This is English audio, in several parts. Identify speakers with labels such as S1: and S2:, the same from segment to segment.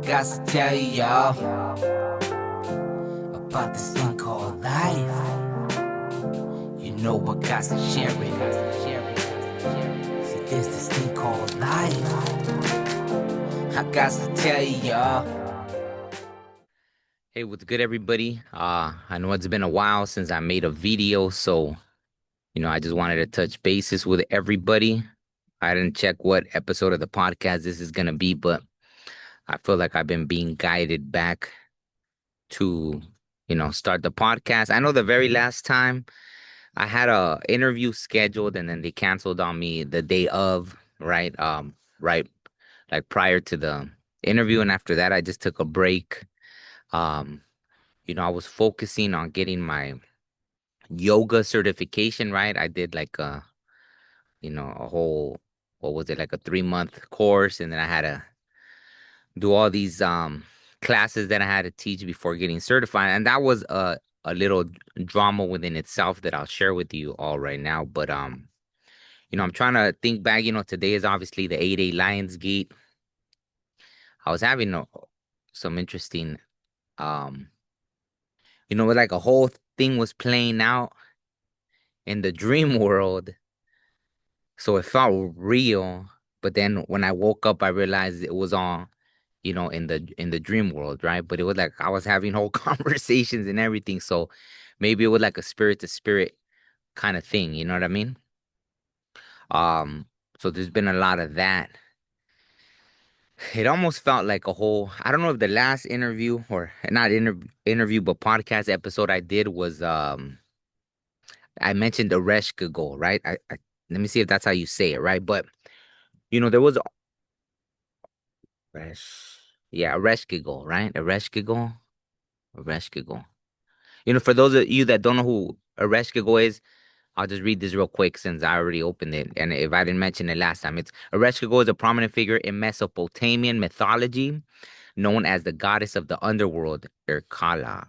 S1: got to tell y'all about this thing called life. You know I got to share it. See, there's this thing called life. I got to tell y'all.
S2: Hey, what's good, everybody? I know it's been a while since I made a video, so I just wanted to touch bases with everybody. I didn't check what episode of the podcast this is gonna be, but I feel like I've been being guided back to, start the podcast. I know the very last time I had a interview scheduled and then they canceled on me the day of, right? Right, like prior to the interview, and after that, I just took a break. Um, I was focusing on getting my yoga certification, right? I did like a whole, what was it, like a 3 month course, and then I had to do all these classes that I had to teach before getting certified. And that was a little drama within itself that I'll share with you all right now. But I'm trying to think back, today is obviously the 8-8 Lionsgate. I was having some interesting um like a whole thing was playing out in the dream world. So it felt real, but then when I woke up, I realized it was all, in the dream world, right? But it was like I was having whole conversations and everything. So maybe it was like a spirit to spirit kind of thing, you know what I mean? Um, so there's been a lot of that. It almost felt like a whole, I don't know if the last interview or not interview, but podcast episode I did was I mentioned Ereshkigal, right? Let me see if that's how you say it, right? But there was Ereshkigal, right? Ereshkigal. For those of you that don't know who Ereshkigal is, I'll just read this real quick since I already opened it. And if I didn't mention it last time, it's Ereshkigal is a prominent figure in Mesopotamian mythology, known as the goddess of the underworld, Erkala.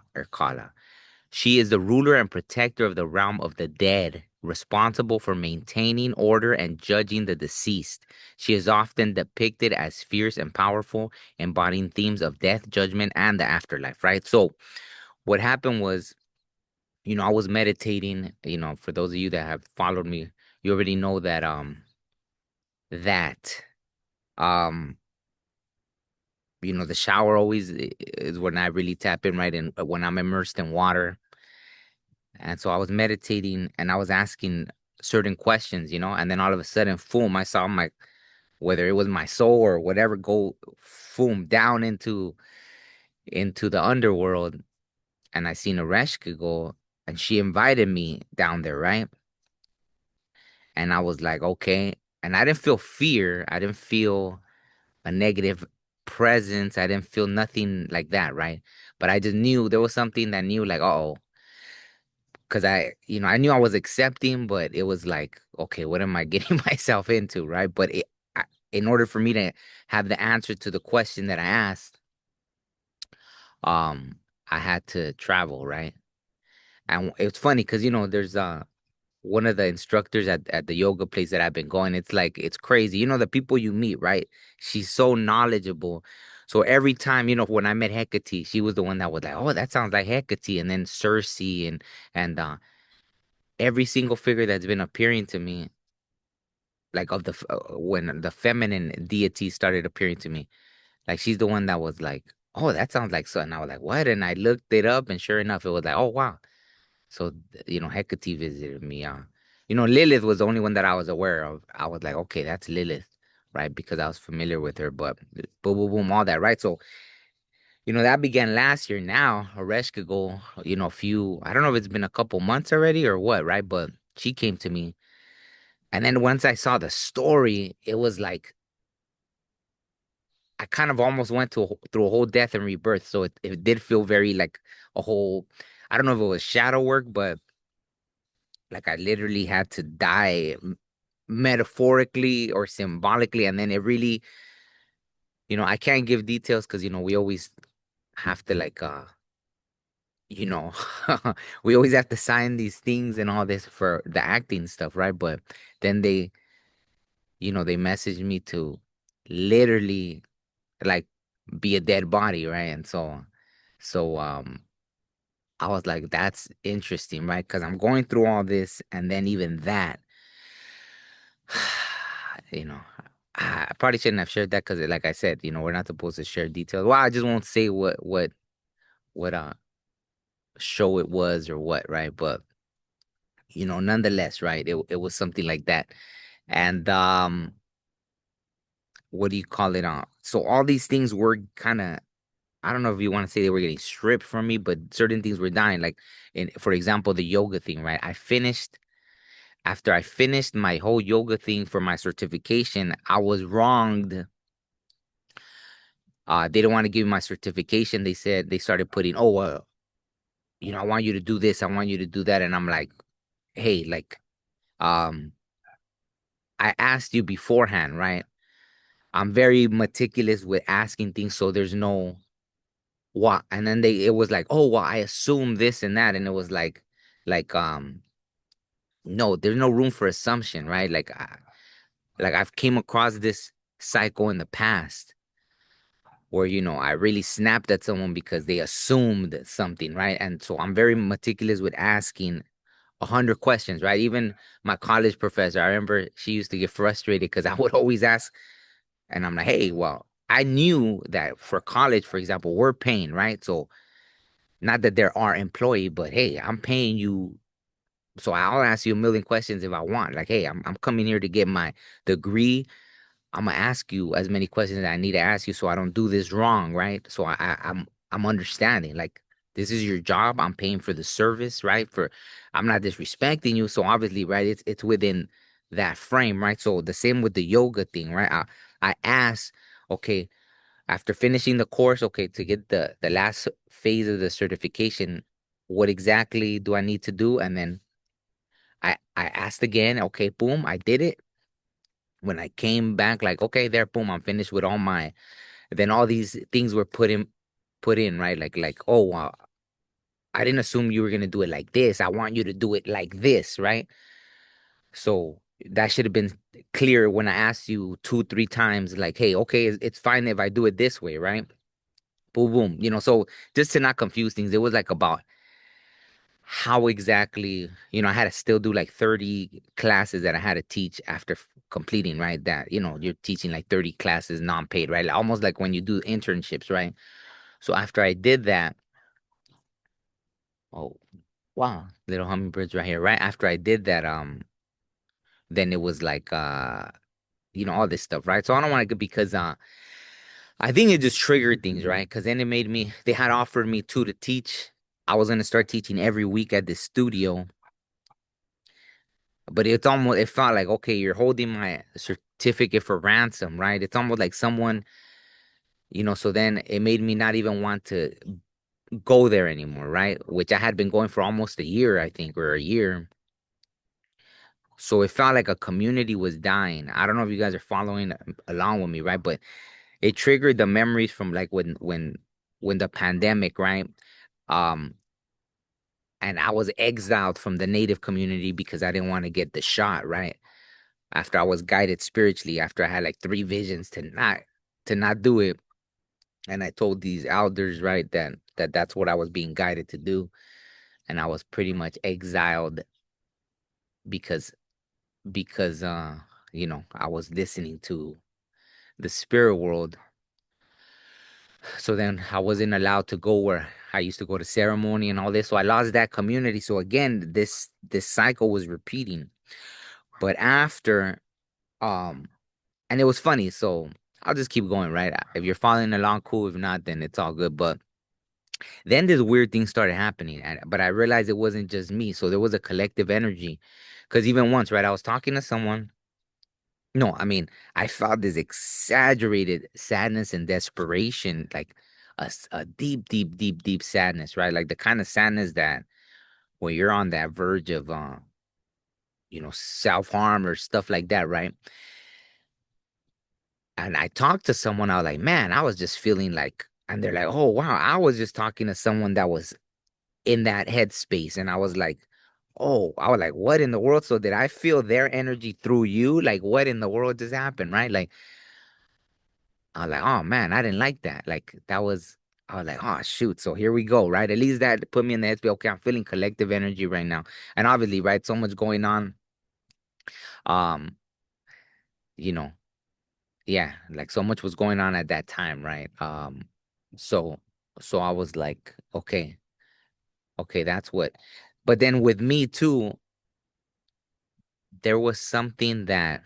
S2: She is the ruler and protector of the realm of the dead, responsible for maintaining order and judging the deceased. She is often depicted as fierce and powerful, embodying themes of death, judgment, and the afterlife, right? So, what happened was, I was meditating, for those of you that have followed me, you already know that um the shower always is when I really tap in, right? And when I'm immersed in water. And so I was meditating and I was asking certain questions, and then all of a sudden, boom, I saw my, whether it was my soul or whatever, go boom down into the underworld. And I seen Ereshkigal go, and she invited me down there, right? And I was like, okay. And I didn't feel fear. I didn't feel a negative presence. I didn't feel nothing like that, right? But I just knew there was something that knew, like, oh, because I knew I was accepting, but it was like, okay, what am I getting myself into, right? But in order for me to have the answer to the question that I asked, um, I had to travel, right? And it's funny because there's one of the instructors at the yoga place that I've been going. It's like it's crazy, the people you meet, right? She's so knowledgeable. So every time, when I met Hecate, she was the one that was like, "Oh, that sounds like Hecate," and then Cersei and every single figure that's been appearing to me, like when the feminine deity started appearing to me, like she's the one that was like, "Oh, that sounds like so," and I was like, "What?" And I looked it up, and sure enough, it was like, "Oh, wow." So Hecate visited me. Lilith was the only one that I was aware of. I was like, okay, that's Lilith, right? Because I was familiar with her, but boom, boom, boom, all that, right? So that began last year. Now Ereshkigal, a few, I don't know if it's been a couple months already or what, right? But she came to me. And then once I saw the story, it was like I kind of almost went through a whole death and rebirth. So it did feel very like a whole, I don't know if it was shadow work, but like I literally had to die metaphorically or symbolically. And then it really, I can't give details because, we always have to like, you know, we always have to sign these things and all this for the acting stuff, right? But then they messaged me to literally like be a dead body, right? And so I was like, that's interesting, right? Because I'm going through all this, and then even that, you know, I probably shouldn't have shared that because, like I said, we're not supposed to share details. Well, I just won't say what show it was or what, right? But nonetheless, right? It was something like that, and what do you call it? So all these things were kind of, I don't know if you want to say they were getting stripped from me, but certain things were dying. Like for example, the yoga thing, right? After I finished my whole yoga thing for my certification, I was wronged. They didn't want to give me my certification. They said they started putting, oh, I want you to do this, I want you to do that, and I'm like, hey, like, um, I asked you beforehand, right? I'm very meticulous with asking things, so there's no what. And then it was like, oh, well, I assume this and that, and it was like, no, there's no room for assumption, right? Like I've came across this cycle in the past where I really snapped at someone because they assumed something, right? And so I'm very meticulous with asking 100 questions, right? Even my college professor, I remember she used to get frustrated because I would always ask, and I'm like, hey, well, I knew that for college, for example, we're paying, right? So not that they're our employee, but hey, I'm paying you. So I'll ask you a million questions if I want. Like, hey, I'm coming here to get my degree. I'm gonna ask you as many questions as I need to ask you so I don't do this wrong, right? So I'm understanding. Like, this is your job. I'm paying for the service, right? I'm not disrespecting you. So obviously, right, it's within that frame, right? So the same with the yoga thing, right? I asked, okay, after finishing the course, okay, to get the last phase of the certification, what exactly do I need to do? And then I asked again, okay, boom, I did it. When I came back, like, okay, there, boom, I'm finished with all my. Then all these things were put in, right? Like, oh, wow, I didn't assume you were gonna do it like this. I want you to do it like this, right? So that should have been clear when I asked you two, three times, like, hey, okay, it's fine if I do it this way, right? Boom, boom. So just to not confuse things, it was like about how exactly, I had to still do like 30 classes that I had to teach after completing, right? That, you're teaching like 30 classes non-paid, right? Almost like when you do internships, right? So after I did that, oh, wow, little hummingbirds right here, right? After I did that, then it was like, all this stuff, right? So I don't want to, because I think it just triggered things, right? Because then they had offered me to teach. I was gonna start teaching every week at this studio, but it felt like, okay, you're holding my certificate for ransom, right? It's almost like someone, so then it made me not even want to go there anymore, right? Which I had been going for almost a year, I think, or a year. So it felt like a community was dying. I don't know if you guys are following along with me, right? But it triggered the memories from like when the pandemic, right? Um, and I was exiled from the native community because I didn't want to get the shot, right? After I was guided spiritually, after I had like three visions to not do it. And I told these elders, right, that's what I was being guided to do. And I was pretty much exiled because because I was listening to the spirit world. So then I wasn't allowed to go where I used to go to ceremony and all this. So I lost that community. So again, this cycle was repeating. But after um and it was funny, so I'll just keep going, right? If you're following along, cool. If not, then it's all good. But then this weird thing started happening, but I realized it wasn't just me. So there was a collective energy. Because even once, right, I was talking to someone. No, I mean, I felt this exaggerated sadness and desperation, like a deep, deep, deep, deep sadness, right? Like the kind of sadness that when you're on that verge of, self-harm or stuff like that, right? And I talked to someone, I was like, man, I was just feeling like, and they're like, oh, wow, I was just talking to someone that was in that headspace. And I was like, oh, I was like, what in the world? So did I feel their energy through you? Like, what in the world just happened, right? Like, I was like, oh man, I didn't like that. Like that was, I was like, oh shoot. So here we go, right? At least that put me in the headspace. Okay, I'm feeling collective energy right now, and obviously, right, so much going on. Um, you know, yeah, like so much was going on at that time, right? So, so I was like, okay, okay, that's what. But then with me too, there was something that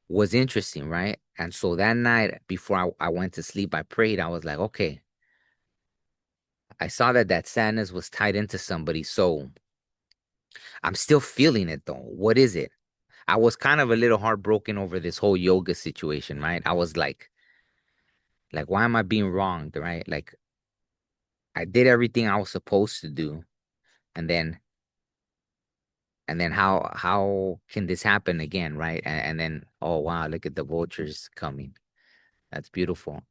S2: was interesting, right? And so that night before I went to sleep, I prayed. I was like, okay, I saw that that sadness was tied into somebody. So I'm still feeling it though. What is it? I was kind of a little heartbroken over this whole yoga situation, right? I was like, why am I being wronged, right? Like I did everything I was supposed to do, and then how can this happen again, right? And then oh wow, look at the vultures coming. That's beautiful.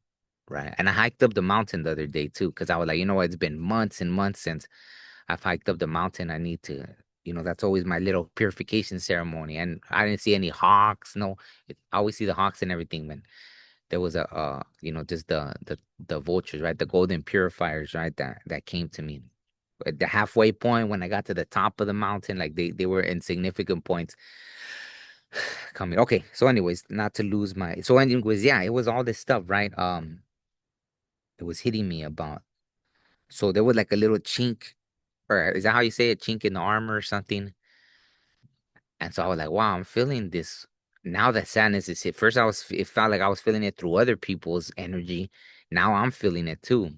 S2: Right. And I hiked up the mountain the other day too, because I was like, you know what? It's been months and months since I've hiked up the mountain. I need to, that's always my little purification ceremony. And I didn't see any hawks. No, I always see the hawks and everything, man. There was just the vultures, right? The golden purifiers, right? That came to me. At the halfway point when I got to the top of the mountain, like they were in significant points coming. Okay. So anyways, not to lose so anyways, yeah, it was all this stuff, right? It was hitting me about. So there was like a little chink, or is that how you say it? Chink in the armor or something. And so I was like, wow, I'm feeling this. Now that sadness is hit. First, it felt like I was feeling it through other people's energy. Now I'm feeling it too.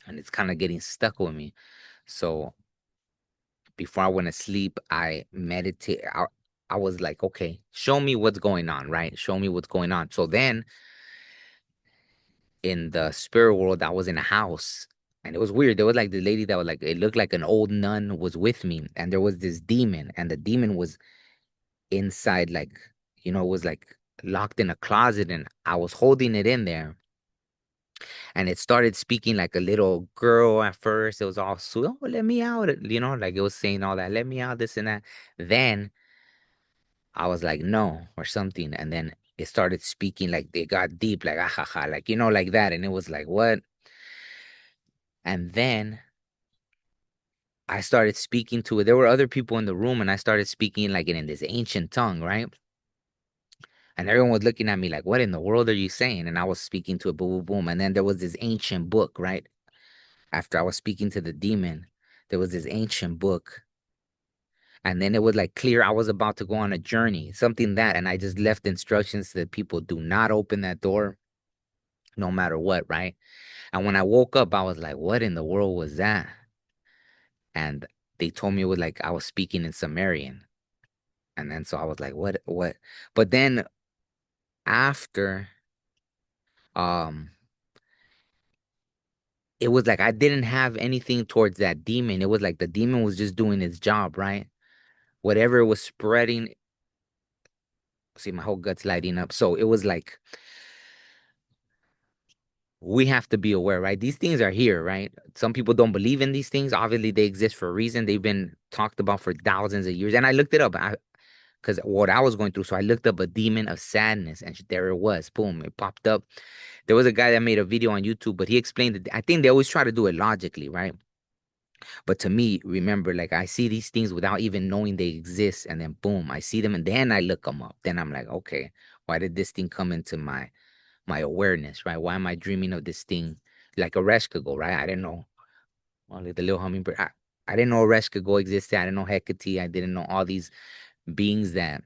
S2: And it's kind of getting stuck with me. So before I went to sleep, I meditate. I was like, okay, show me what's going on, right? Show me what's going on. So then in the spirit world, I was in a house and it was weird. There was like the lady that was like, it looked like an old nun was with me, and there was this demon, and the demon was inside, like, it was like locked in a closet, and I was holding it in there, and it started speaking like a little girl at first. It was all sweet, oh, let me out, like it was saying all that, let me out, this and that. Then I was like, no, or something, and then it started speaking like they got deep, like ah ha ha, like like that, and it was like what? And then I started speaking to it. There were other people in the room, and I started speaking like in this ancient tongue, right? And everyone was looking at me like, "What in the world are you saying?" And I was speaking to it, boom, boom, boom. And then there was this ancient book, right? After I was speaking to the demon, there was this ancient book, and then it was like clear I was about to go on a journey, something that, and I just left instructions that people do not open that door, no matter what, right? And when I woke up, I was like, "What in the world was that?" And they told me it was like I was speaking in Sumerian. And then so I was like, what? But then after, um, it was like I didn't have anything towards that demon. It was like the demon was just doing its job, right? Whatever it was spreading, see, my whole gut's lighting up. So it was like we have to be aware, right? These things are here, right? Some people don't believe in these things. Obviously, they exist for a reason. They've been talked about for thousands of years. And I looked it up. Because what I was going through. So I looked up a demon of sadness, and there it was. Boom, it popped up. There was a guy that made a video on YouTube, but he explained it. I think they always try to do it logically, right? But to me, remember, like I see these things without even knowing they exist, and then boom, I see them, and then I look them up. Then I'm like, okay, why did this thing come into my awareness, right? Why am I dreaming of this thing like Ereshkigal, right? I didn't know. Well, like the little hummingbird. I didn't know Ereshkigal existed. I didn't know Hecate. I didn't know all these beings that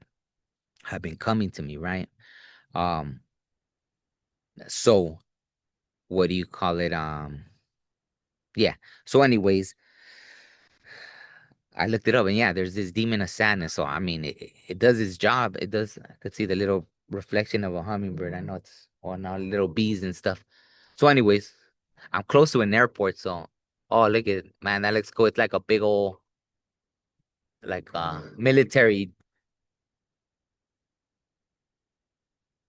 S2: have been coming to me, right? Um, so what do you call it? Yeah. So, anyways, I looked it up, and yeah, there's this demon of sadness. So, I mean, it does its job. It does. I could see the little reflection of a hummingbird. I know it's all now little bees and stuff. So, anyways, I'm close to an airport. So, oh, look at man, that looks cool. It's like a big old like military.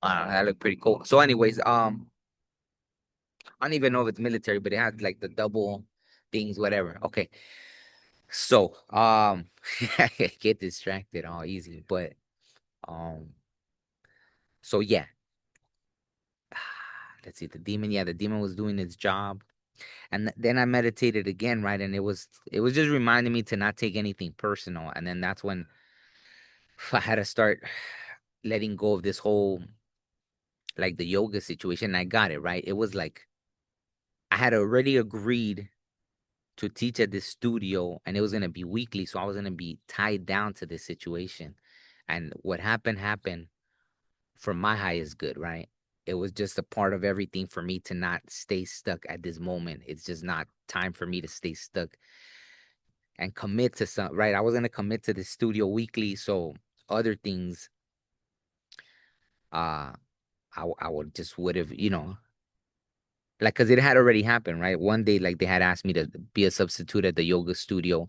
S2: That look pretty cool. So, anyways, I don't even know if it's military, but it has like the double things, whatever. Okay. So, I get distracted all easy, but um, so yeah. let's see, the demon. Yeah, the demon was doing its job, and then I meditated again, right? And it was just reminding me to not take anything personal. And then that's when I had to start letting go of this whole like the yoga situation. I got it right. It was like I had already agreed to teach at this studio, and it was gonna be weekly, so I was gonna be tied down to this situation. And what happened for my highest good, right? It was just a part of everything for me to not stay stuck at this moment. It's just not time for me to stay stuck and commit to some, right? I was gonna commit to the studio weekly, so other things, uh, I would just would have, like, cause it had already happened, right? One day, like they had asked me to be a substitute at the yoga studio,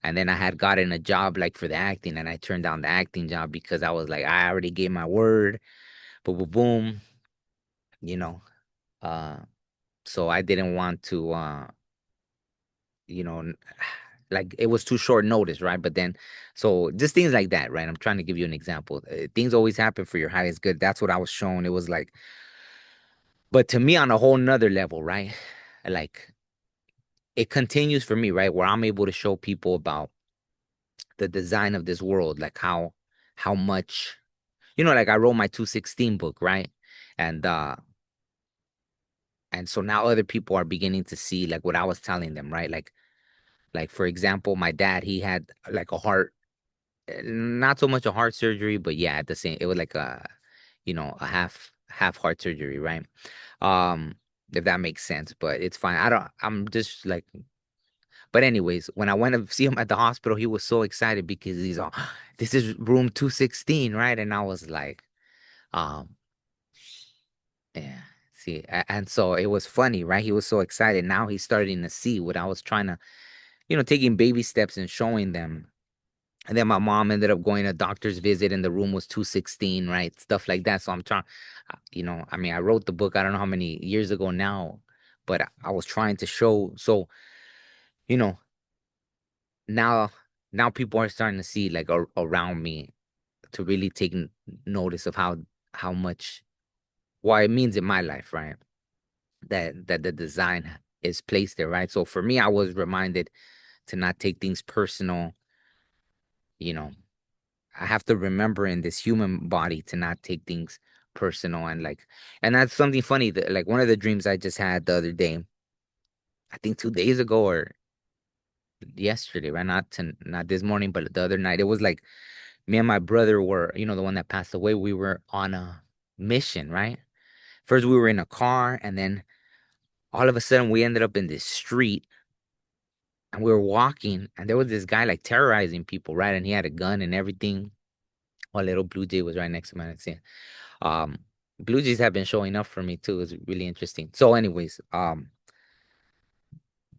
S2: and then I had gotten a job like for the acting, and I turned down the acting job because I was like, I already gave my word, boom, boom, boom, you know. Uh, so I didn't want to, you know, n- like it was too short notice, right? But then, so just things like that, right? I'm trying to give you an example. Things always happen for your highest good. That's what I was shown. It was like, but to me, on a whole nother level, right? Like it continues for me, right? Where I'm able to show people about the design of this world, like how much, like I wrote my 216 book, right? And and so now other people are beginning to see like what I was telling them, right? Like for example, my dad, he had like a heart, not so much a heart surgery, but yeah, at the same, it was like a half heart surgery, right? Um, if that makes sense, but it's fine. I'm just like, but anyways, when I went to see him at the hospital, he was so excited because he's all, this is room 216, right? And I was like, um, yeah. See, and so it was funny, right? He was so excited. Now he's starting to see what I was trying to, taking baby steps and showing them. And then my mom ended up going to a doctor's visit and the room was 216, right? Stuff like that. So I'm trying, I mean, I wrote the book, I don't know how many years ago now, but I was trying to show. So, you know, now, now people are starting to see like around me to really take notice of how much, why it means in my life, right? That the design is placed there, right? So for me, I was reminded to not take things personal, you know, I have to remember in this human body to not take things personal and like, and that's something funny that like one of the dreams I just had the other day, I think 2 days ago or yesterday, right? Not this morning, but the other night. It was like me and my brother were, the one that passed away. We were on a mission, right? First we were in a car, and then all of a sudden we ended up in this street, and we were walking, and there was this guy like terrorizing people, right? And he had a gun and everything. While little Blue Jay was right next to me. Um, Blue Jays have been showing up for me too. It's really interesting. So, anyways,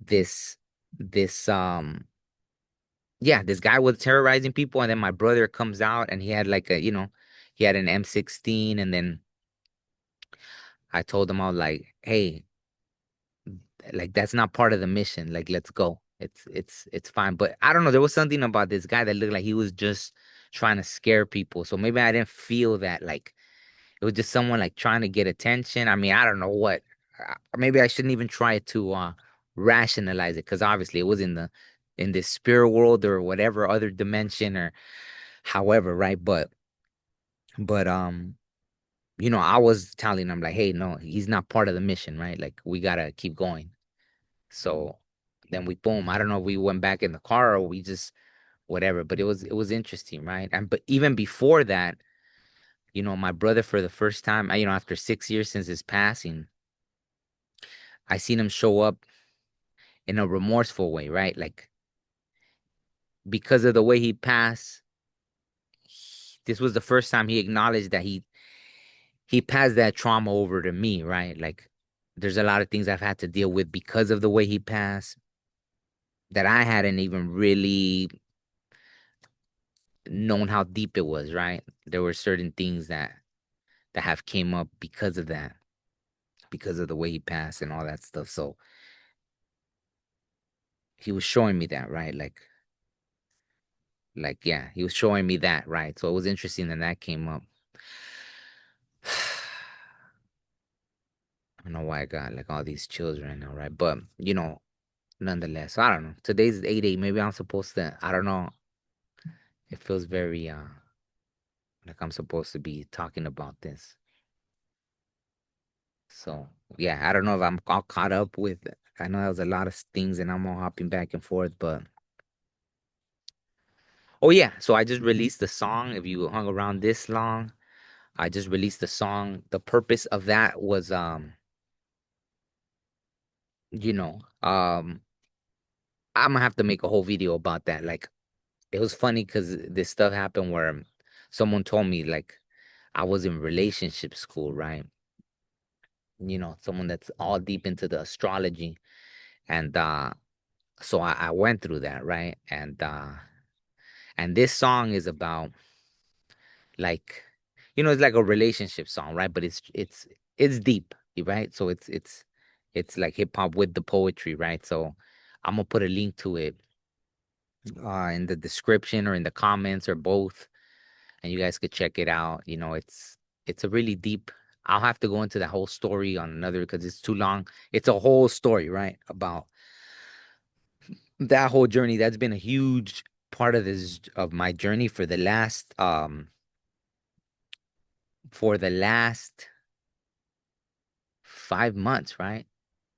S2: this this yeah, this guy was terrorizing people, and then my brother comes out, and he had like he had an M16, and then I told him I was like, hey, like that's not part of the mission. Like, let's go. It's fine. But I don't know. There was something about this guy that looked like he was just trying to scare people. So maybe I didn't feel that like it was just someone like trying to get attention. I mean, I don't know what. Maybe I shouldn't even try to rationalize it because obviously it was in this spirit world or whatever other dimension or however, right? But I was telling them like, hey, no, he's not part of the mission, right? Like we gotta keep going. So then we boom. I don't know if we went back in the car or we just whatever, but it was interesting, right? And but even before that, my brother for the first time, after 6 years since his passing, I seen him show up in a remorseful way, right? Like because of the way he passed, this was the first time he acknowledged that he passed that trauma over to me, right? Like there's a lot of things I've had to deal with because of the way he passed that I hadn't even really known how deep it was, right? There were certain things that have came up because of that, because of the way he passed and all that stuff. So he was showing me that, right? Like yeah, he was showing me that, right? So it was interesting that that came up. I don't know why I got like all these chills right now, right? But nonetheless, I don't know. Today's 8/8. Maybe I'm supposed to. I don't know. It feels very like I'm supposed to be talking about this. So yeah, I don't know if I'm all caught up with. I know there was a lot of things, and I'm all hopping back and forth. But oh yeah, so I just released the song. If you hung around this long, I just released the song. The purpose of that was you know, I'm gonna have to make a whole video about that. Like it was funny because this stuff happened where someone told me like I was in relationship school, right? Someone that's all deep into the astrology. And so I went through that, right? And this song is about like it's like a relationship song, right? But it's deep, right? So it's like hip hop with the poetry, right? So I'm gonna put a link to it in the description or in the comments or both, and you guys could check it out. It's a really deep. I'll have to go into that whole story on another because it's too long. It's a whole story, right? About that whole journey. That's been a huge part of my journey for the last 5 months, right?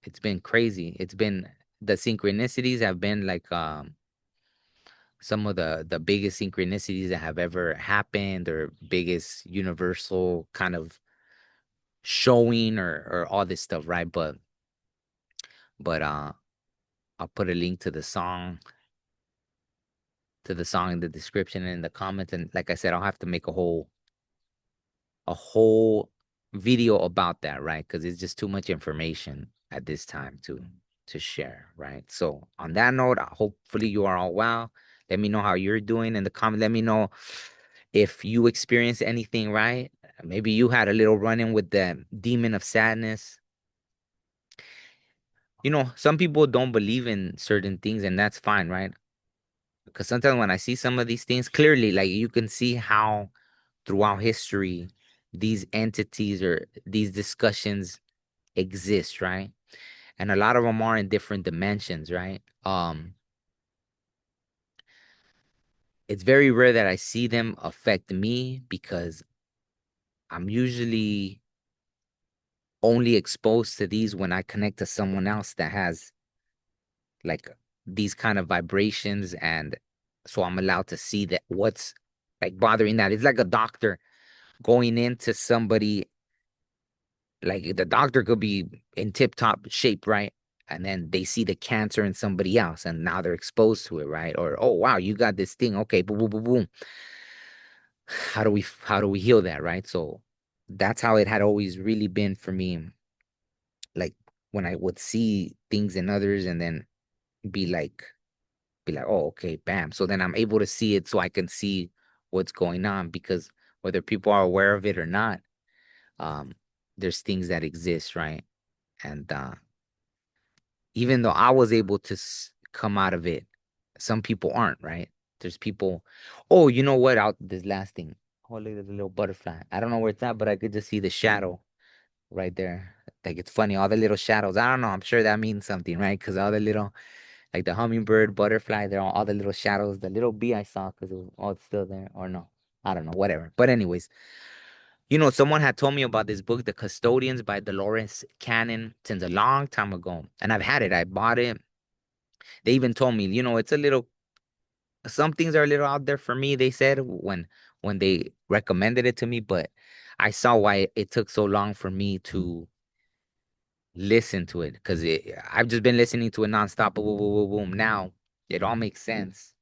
S2: It's been crazy. It's been the synchronicities have been like some of the biggest synchronicities that have ever happened or biggest universal kind of showing or all this stuff, right? But I'll put a link to the song in the description and in the comments. And like I said, I'll have to make a whole video about that, right? Because it's just too much information at this time to share, right? So on that note, hopefully you are all well. Let me know how you're doing in the comment. Let me know if you experienced anything, right? Maybe you had a little run-in with the demon of sadness. Some people don't believe in certain things, and that's fine, right? Because sometimes when I see some of these things clearly, like you can see how throughout history these entities or these discussions exist, right? And a lot of them are in different dimensions, right? It's very rare that I see them affect me because I'm usually only exposed to these when I connect to someone else that has like these kind of vibrations, and so I'm allowed to see that what's like bothering that. It's like a doctor going into somebody. Like the doctor could be in tip top shape, right? And then they see the cancer in somebody else and now they're exposed to it, right? Or, oh wow, you got this thing. Okay, boom, boom, boom, boom. How do we heal that, right? So that's how it had always really been for me. Like when I would see things in others and then be like, oh, okay, bam. So then I'm able to see it so I can see what's going on because whether people are aware of it or not, um, there's things that exist, right? And even though I was able to come out of it, some people aren't, right? There's people, oh, you know what? Out this last thing. Oh, look at the little butterfly. I don't know where it's at, but I could just see the shadow right there. Like it's funny, all the little shadows. I don't know. I'm sure that means something, right? Because all the little, like the hummingbird, butterfly, they're all the little shadows. The little bee I saw, because it was all still there, or no, I don't know, whatever. But anyways, someone had told me about this book, The Custodians by Dolores Cannon, since a long time ago, and I've had it. I bought it. They even told me, it's a little, some things are a little out there for me, they said when they recommended it to me, but I saw why it took so long for me to listen to it because I've just been listening to it nonstop. Boom, boom, boom, boom. Now it all makes sense.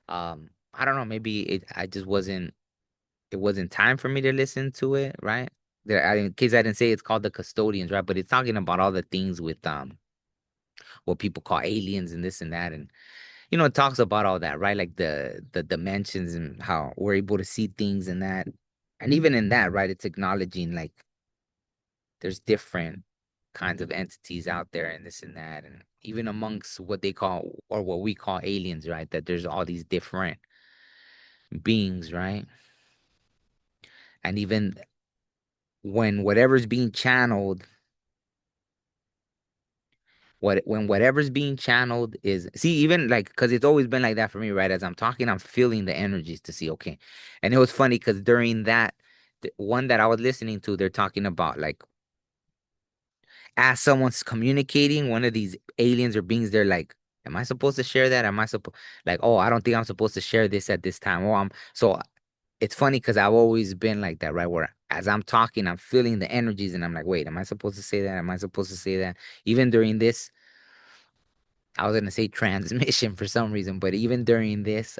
S2: I don't know, maybe I just it wasn't time for me to listen to it, right? In case I didn't say it's called The Custodians, right? But it's talking about all the things with what people call aliens and this and that, and it talks about all that, right? Like the dimensions and how we're able to see things and that. And even in that, right, it's acknowledging like there's different kinds of entities out there and this and that. And even amongst what they call or what we call aliens, right? That there's all these different beings, right? And even when whatever's being channeled, when whatever's being channeled is, see, even like, because it's always been like that for me, right? As I'm talking, I'm feeling the energies to see, okay. And it was funny because during that, the one that I was listening to, they're talking about like, as someone's communicating, one of these aliens or beings, they're like, am I supposed to share that? Am I supposed, like, oh, I don't think I'm supposed to share this at this time. Oh, I'm so it's funny because I've always been like that, right? Where as I'm talking, I'm feeling the energies and I'm like, wait, am I supposed to say that? Am I supposed to say that? Even during this, I was gonna say transmission for some reason, but even during this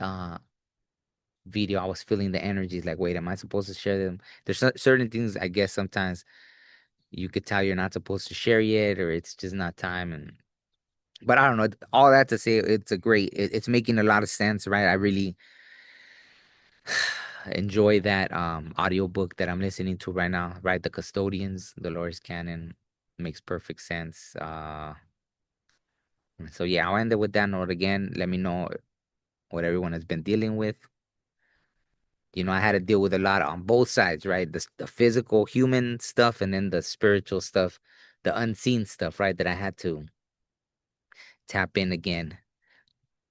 S2: video, I was feeling the energies like, wait, am I supposed to share them? There's certain things I guess sometimes you could tell you're not supposed to share yet, or it's just not time. And but I don't know. All that to say, it's making a lot of sense, right? I really enjoy that audiobook that I'm listening to right now, right? The Custodians, Dolores Cannon, makes perfect sense. So yeah, I'll end it with that note again. Let me know what everyone has been dealing with. I had to deal with a lot on both sides, right? The physical human stuff and then the spiritual stuff, the unseen stuff, right? That I had to tap in again.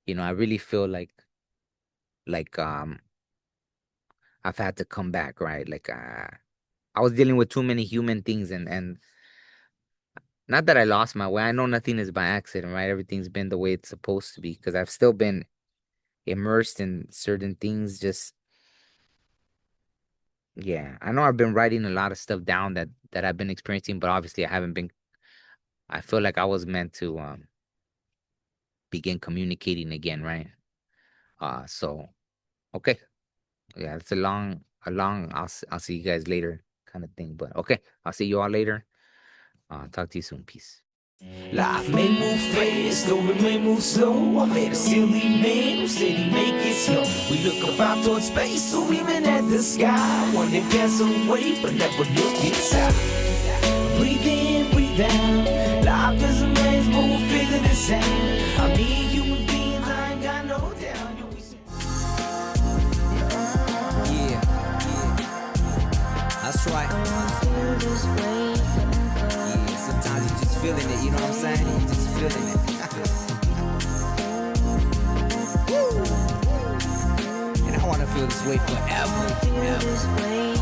S2: I really feel like I've had to come back, right? Like I was dealing with too many human things, and not that I lost my way. I know nothing is by accident, right? Everything's been the way it's supposed to be because I've still been immersed in certain things. Just yeah, I know I've been writing a lot of stuff down that I've been experiencing, but obviously I haven't been. I feel like I was meant to begin communicating again, right? So okay, yeah, it's a long. I'll see you guys later kind of thing, but okay, I'll see you all later. Talk to you soon. Peace.
S1: Life may move fast, or it may move slow. I met a silly man who said he make it slow. We look up out towards space, or even at the sky. One day pass away, but never look inside. Breathe in, breathe out. Life is a maze, but we'll figure this out. I mean, human beings, I ain't got no doubt. Yeah, that's right. Yeah, sometimes you just feeling it, you know what I'm saying? You just feeling it. And I wanna feel this way forever.